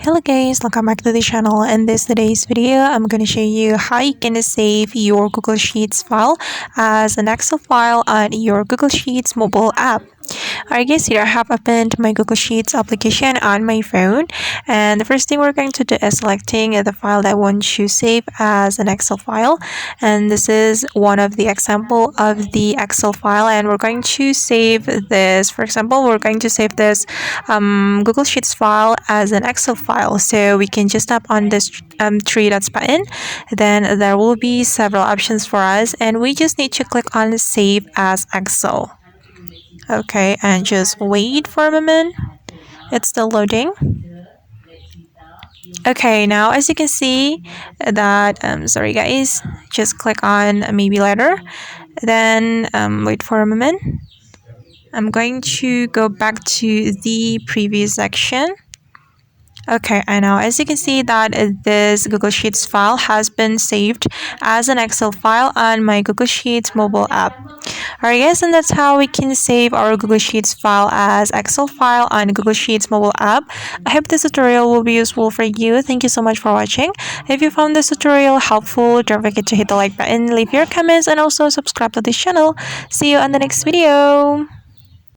Hello guys, welcome back to the channel. In today's video, I'm going to show you how you can save your Google Sheets file as an Excel file on your Google Sheets mobile app. Alright guys, here I have opened my Google Sheets application on my phone, and the first thing we're going to do is selecting the file that I want to save as an Excel file, and this is one of the example of the Excel file, and we're going to save this. For example, we're going to save this Google Sheets file as an Excel file, so we can just tap on this three dots button. Then there will be several options for us, and we just need to click on save as Excel. Okay, and just wait for a moment. It's still loading. Okay, now as you can see that sorry guys, just click on maybe later, then wait for a moment. I'm going to go back to the previous section. Okay, and now as you can see that this Google Sheets file has been saved as an Excel file on my Google Sheets mobile app. Alright guys, and that's how we can save our Google Sheets file as Excel file on Google Sheets mobile app. I hope this tutorial will be useful for you. Thank you so much for watching. If you found this tutorial helpful, don't forget to hit the like button, leave your comments, and also subscribe to this channel. See you on the next video.